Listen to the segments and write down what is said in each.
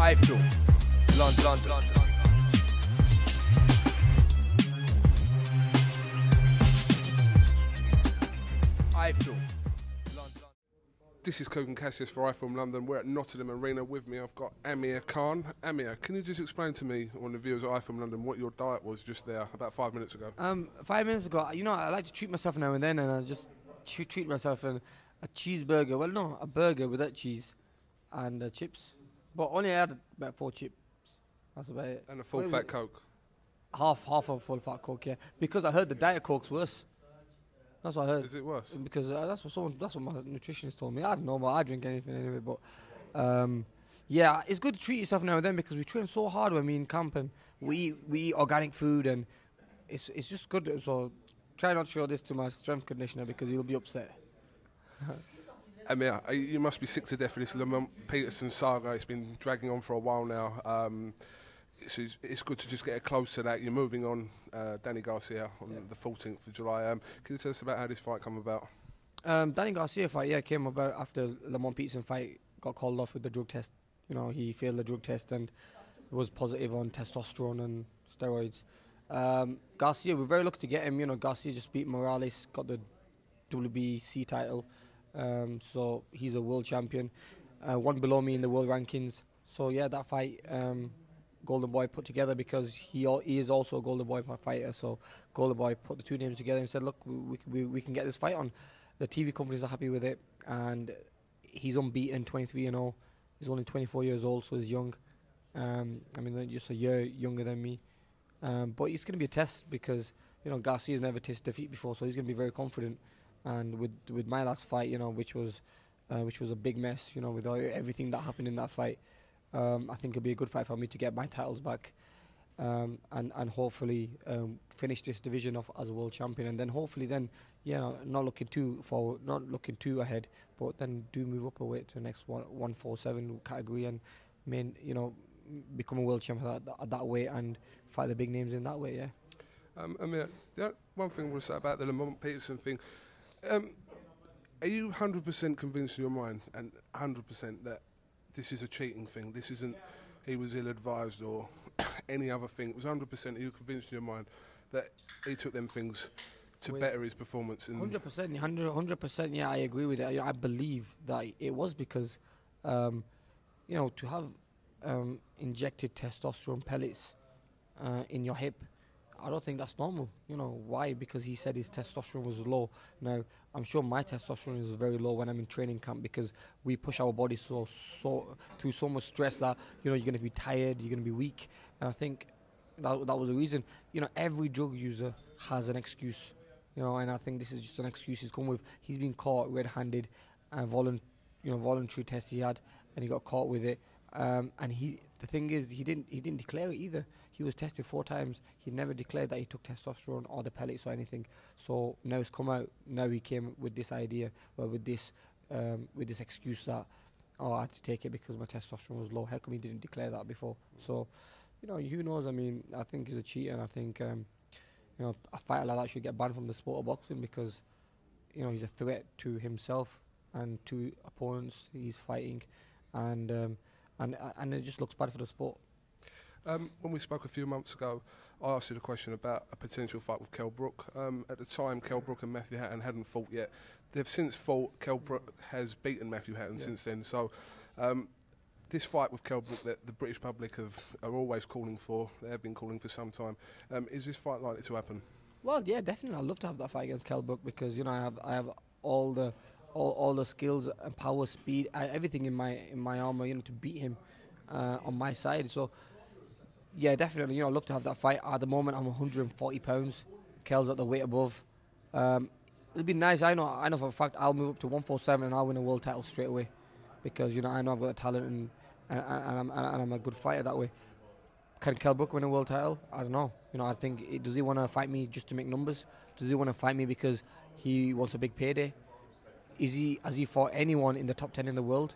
iFILM, London. iFILM, London. This is Kogan Cassius for iFILM London. We're at Nottingham Arena. With me I've got AMIR Khan. AMIR, can you just explain to me, on the viewers at iFILM London, what your diet was just there about 5 minutes ago? 5 minutes ago, you know, I like to treat myself now and then, and I just treat myself in a cheeseburger. Well, no, a burger without cheese and chips. But only I had about 4 chips. That's about it. And a full fat Coke. Half of a full fat Coke, yeah. Because I heard the Diet Coke's worse. That's what I heard. Is it worse? Because that's what my nutritionist told me. I don't know, but I drink anything anyway. But yeah, it's good to treat yourself now and then because we train so hard when we're in camp and we eat organic food and it's just good. So try not to show this to my strength conditioner because he'll be upset. AMIR, you must be sick to death of this LAMONT PETERSON saga. It's been dragging on for a while now. It's good to just get close to that. You're moving on, Danny Garcia, on the 14th of July. Can you tell us about how this fight come about? Danny Garcia fight, yeah, came about after LAMONT PETERSON fight got called off with the drug test. You know, he failed the drug test and was positive on testosterone and steroids. Garcia, we're very lucky to get him. You know, Garcia just beat Morales, got the WBC title. So he's a world champion. One below me in the world rankings. So yeah, that fight, Golden Boy put together because he is also a Golden Boy fighter. So Golden Boy put the two names together and said, look, we can get this fight on. The TV companies are happy with it, and he's unbeaten, 23-0. He's only 24 years old, so he's young. I mean, just a year younger than me. But it's going to be a test because, you know, Garcia's never tasted defeat before, so he's going to be very confident. And with my last fight, you know, which was a big mess, you know, with everything that happened in that fight, I think it'll be a good fight for me to get my titles back, and hopefully finish this division off as a world champion, and then hopefully then, you know, not looking too forward, not looking too ahead, but then do move up a weight to the next 147 category and become a world champion at that weight and fight the big names in that way. Yeah. AMIR, one thing we'll say about the LAMONT PETERSON thing. Are you 100% convinced in your mind and 100% that this is a cheating thing? This isn't he was ill-advised or any other thing. It was 100%. Are you convinced in your mind that he took them things to better his performance? 100%. Yeah, I agree with it. I believe that it was because, you know, to have injected testosterone pellets in your hip, I don't think that's normal. You know why? Because he said his testosterone was low. Now I'm sure my testosterone is very low when I'm in training camp because we push our body so through so much stress that, you know, you're going to be tired, you're going to be weak, and I think that was the reason. You know, every drug user has an excuse. You know, and I think this is just an excuse he's come with. He's been caught red-handed, and voluntary test he had, and he got caught with it. And the thing is, he didn't declare it either. He was tested 4 times. He never declared that he took testosterone or the pellets or anything. So now it's come out. Now he came with this idea, well, with this excuse that, oh, I had to take it because my testosterone was low. How come he didn't declare that before? So, you know, who knows? I mean, I think he's a cheater, and I think, you know, a fighter like that should get banned from the sport of boxing because, you know, he's a threat to himself and to opponents he's fighting, and it just looks bad for the sport. When we spoke a few months ago, I asked you the question about a potential fight with KELL BROOK. At the time, KELL BROOK and Matthew Hatton hadn't fought yet. They've since fought. KELL BROOK has beaten Matthew Hatton since then. So this fight with KELL BROOK that the British public are always calling for, they have been calling for some time, is this fight likely to happen? Well, yeah, definitely. I'd love to have that fight against KELL BROOK because, you know, I have all the skills and power, speed, everything in my armor, you know, to beat him on my side. So yeah, definitely, you know, I'd love to have that fight. At the moment, I'm 140 pounds. KELL's at the weight above. It'd be nice. I know for a fact I'll move up to 147 and I'll win a world title straight away, because, you know, I know I've got the talent and I'm a good fighter that way. Can KELL BROOK win a world title? I don't know. You know, I think, does he want to fight me just to make numbers? Does he want to fight me because he wants a big payday? Has he fought anyone in the top 10 in the world?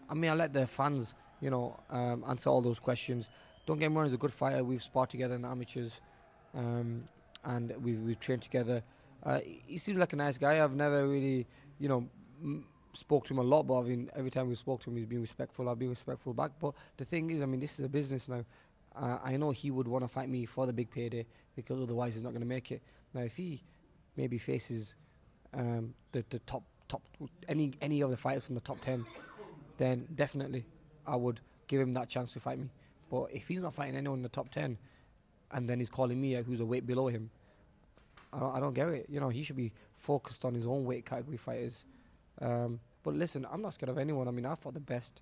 I mean, I let the fans, you know, answer all those questions. Don't get me wrong, he's a good fighter. We've sparred together in the amateurs, and we've trained together. He seems like a nice guy. I've never really, you know, spoke to him a lot, but I mean, every time we spoke to him, he's been respectful. I've been respectful back. But the thing is, I mean, this is a business now. I know he would want to fight me for the big payday because otherwise he's not going to make it. Now, if he maybe faces the top any of the fighters from the top 10, then definitely I would give him that chance to fight me. But if he's not fighting anyone in the top 10, and then he's calling me who's a weight below him, I don't get it. You know, he should be focused on his own weight category fighters. But listen, I'm not scared of anyone. I mean, I fought the best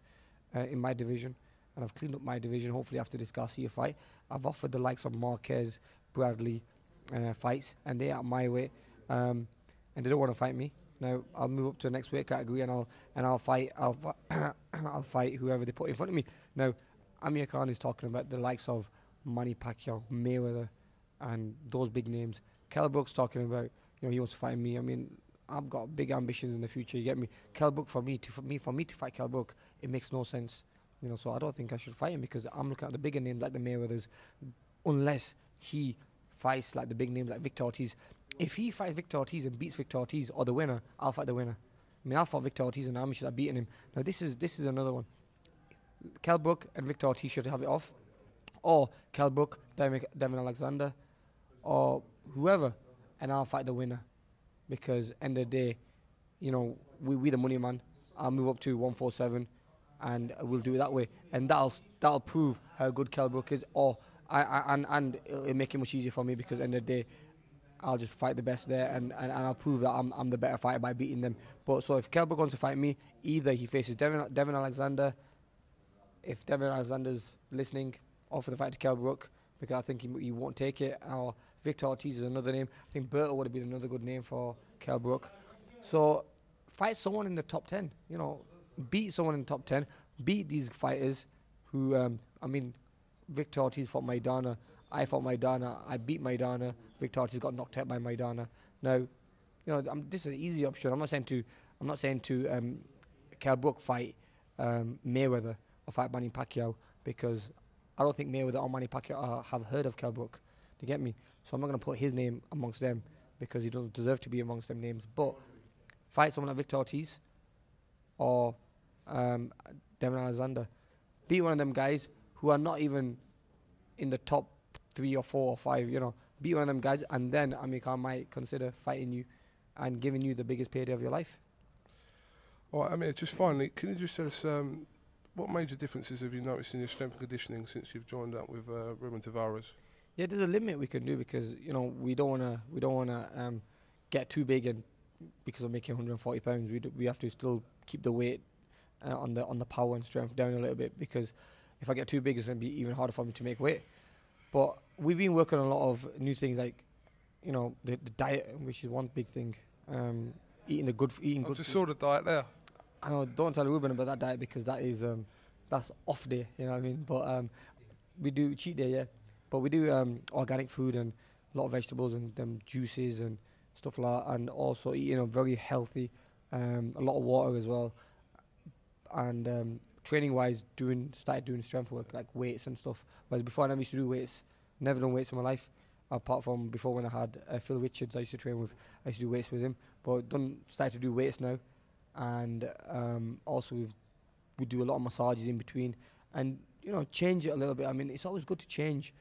in my division, and I've cleaned up my division. Hopefully, after this Garcia fight, I've offered the likes of Marquez, Bradley fights, and they're at my weight, and they don't want to fight me. Now I'll move up to the next weight category, and I'll fight I'll fight whoever they put in front of me. Now, AMIR Khan is talking about the likes of Manny Pacquiao, Mayweather, and those big names. Kell Brook's talking about, you know, he wants to fight me. I mean, I've got big ambitions in the future. You get me? Kell Brook for me to fight Kell Brook, it makes no sense. You know, so I don't think I should fight him because I'm looking at the bigger names like the Mayweathers, unless he fights like the big names like Victor Ortiz. If he fights Victor Ortiz and beats Victor Ortiz or the winner, I'll fight the winner. I mean, I fought Victor Ortiz and AMIR should have beaten him. Now this is another one. Kell Brook and Victor Ortiz should have it off, or Kell Brook, Devin Alexander, or whoever, and I'll fight the winner. Because end of the day, you know, we the money man. I'll move up to 147, and we'll do it that way, and that'll prove how good Kell Brook is, or and it'll make it much easier for me because end of the day, I'll just fight the best there, and I'll prove that I'm the better fighter by beating them. But so if Kell Brook wants to fight me, either he faces Devin Alexander. If Devin Alexander's listening, offer the fight to Kell Brook because I think he won't take it. Or Victor Ortiz is another name. I think Berto would have been another good name for Kell Brook. So fight someone in the top 10. You know, beat someone in the top 10. Beat these fighters who, I mean, Victor Ortiz fought Maidana. I fought Maidana. I beat Maidana. Victor Ortiz got knocked out by Maidana. Now, you know, this is an easy option. I'm not saying to Kell Brook fight Mayweather or fight Manny Pacquiao because I don't think Mayweather or Manny Pacquiao have heard of Kell Brook. Do you get me? So I'm not going to put his name amongst them because he doesn't deserve to be amongst them names. But fight someone like Victor Ortiz or Devin Alexander. Beat one of them guys who are not even in the top 3 or 4 or 5, you know. Beat one of them guys, and then AMIR Khan might consider fighting you and giving you the biggest payday of your life. All right, Amir, just finally, can you just tell us what major differences have you noticed in your strength and conditioning since you've joined up with Ruben Tavares? Yeah, there's a limit we can do because, you know, we don't wanna get too big, and because of making 140 pounds, we have to still keep the weight on the power and strength down a little bit, because if I get too big, it's going to be even harder for me to make weight. But we've been working on a lot of new things, like, you know, the diet, which is one big thing. Eating good I just saw the diet there. I know, don't tell Ruben about that diet because that is that's off day, you know what I mean? But we do cheat day, yeah. But we do organic food and a lot of vegetables and juices and stuff like that, and also eating a very healthy, a lot of water as well. And training wise, started doing strength work like weights and stuff. Whereas before I never used to do weights, never done weights in my life. Apart from before when I had Phil Richards, I used to train with. I used to do weights with him, but started to do weights now, and also we do a lot of massages in between, and you know, change it a little bit. I mean, it's always good to change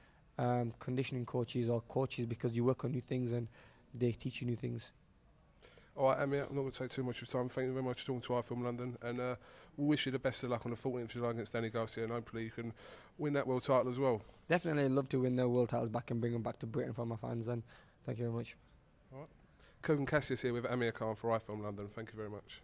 conditioning coaches or coaches because you work on new things and they teach you new things. All right, Amir, I'm not going to take too much of your time. Thank you very much for talking to iFILM London, and we wish you the best of luck on the 14th of July against Danny Garcia, and hopefully you can win that world title as well. Definitely love to win the world titles back and bring them back to Britain for my fans, and thank you very much. All right. Kogan Cassius here with AMIR Khan for iFILM London. Thank you very much.